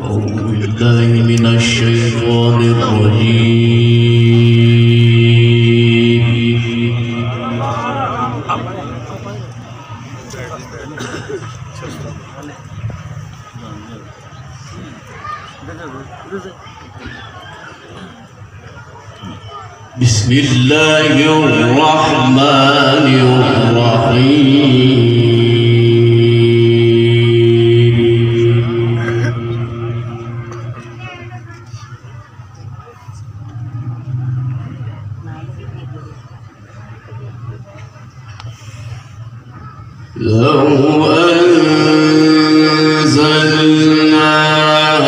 أعوذ بالله من الشيطان الرجيم. بسم الله الرحمن الرحيم. لو أنزلنا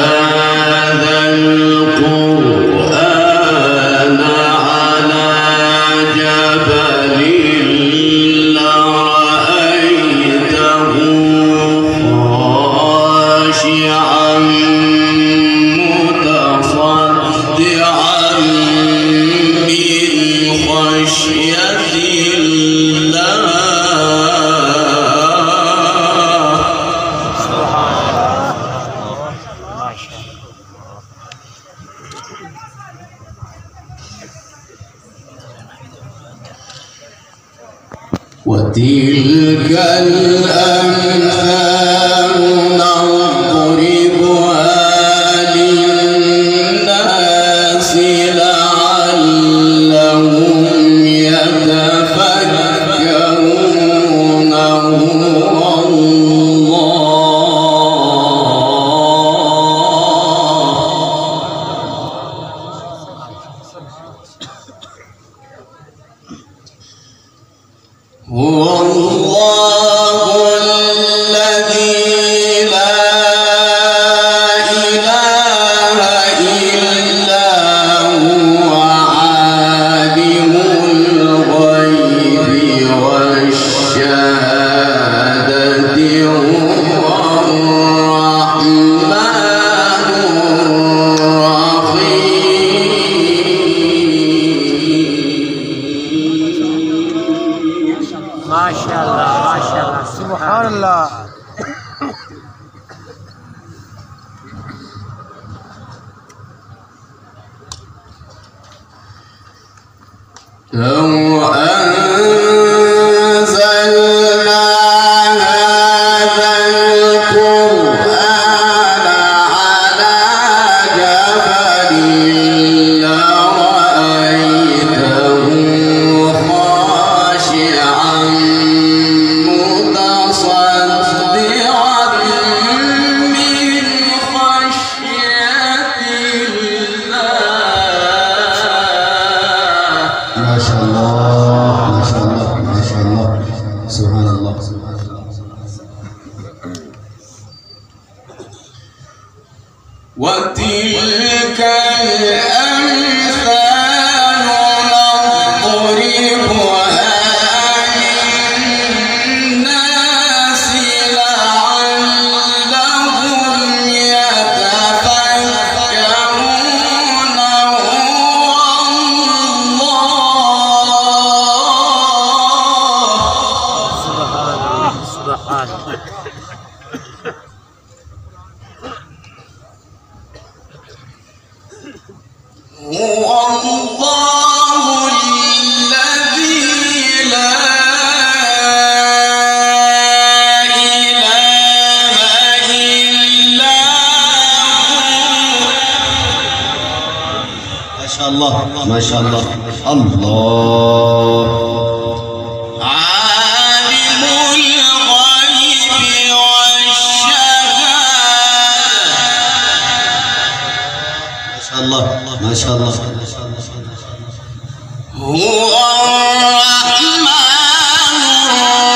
هذا القرآن على جبل لرأيته خاشعا متصدعا من خشية الله. وتلك الأمثال نضربها للناس لعلهم يتفكرون. هو الله الذي لا إله إلا هو عالم الغيب والشهادة هو الرحمن الرحيم. ما شاء الله ما شاء الله سبحان الله. لو أنزلنا هذا القرآن على جبل لرأيته خاشعا متصدعا من خشية الله. ما شاء الله ما شاء الله ما شاء الله سبحان الله. وتلك الأمثال نضربها للناس لعلهم يتفكرون. سبحان الله. هو الله الذي لا إله إلا هو. ما شاء الله ما شاء الله. الله عالم الغيب والشهادة. الله ما شاء الله. هو الرحمن الرحيم.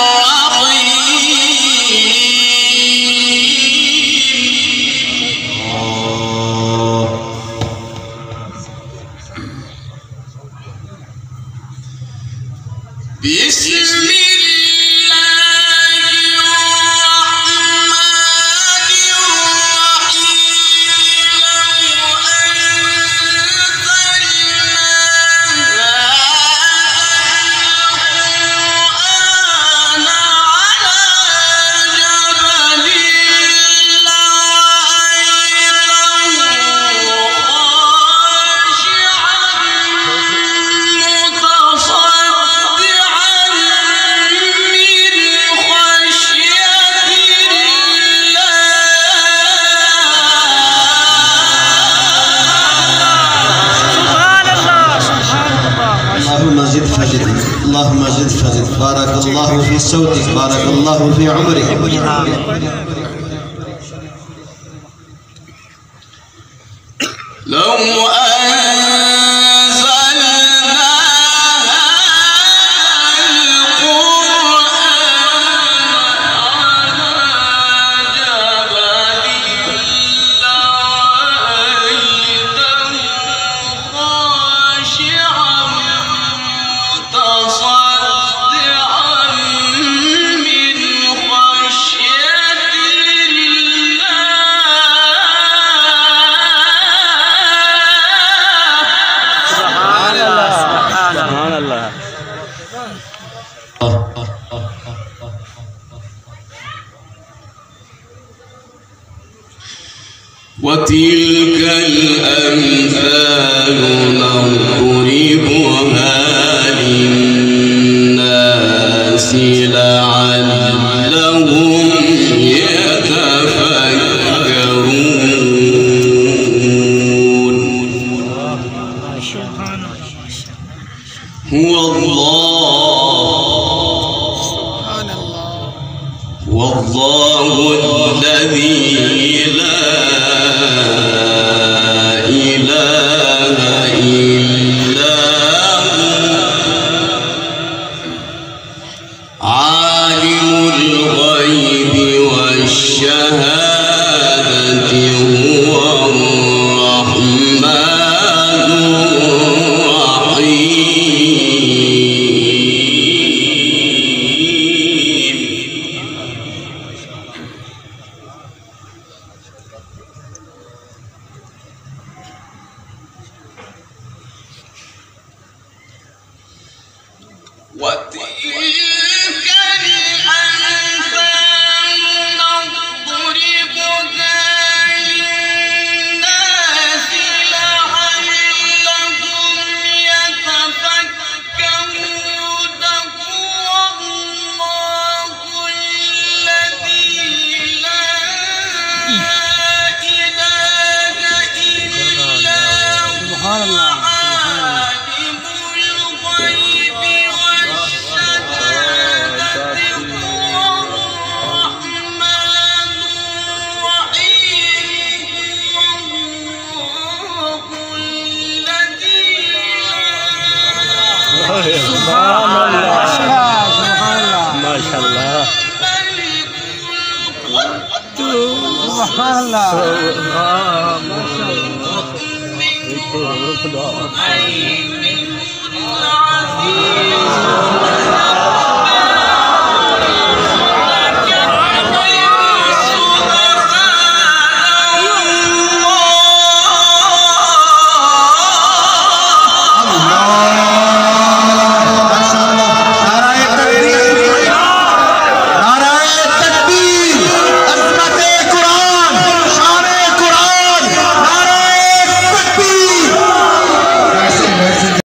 بسم الله الله في صوتك، بارك الله في عمرك. لو وتلك الأمثال نضربها للناس لعلهم يتفكرون. هو الله الذي لا إله إلا هو عالم الغيب والشهادة هو الرحمن الرحيم. وتلك الأمثال نضربها للناس لعلهم يتفكرون. هو الله الذي لا إله إلا هو سبحان الله. سبحان الله. سبحان الله.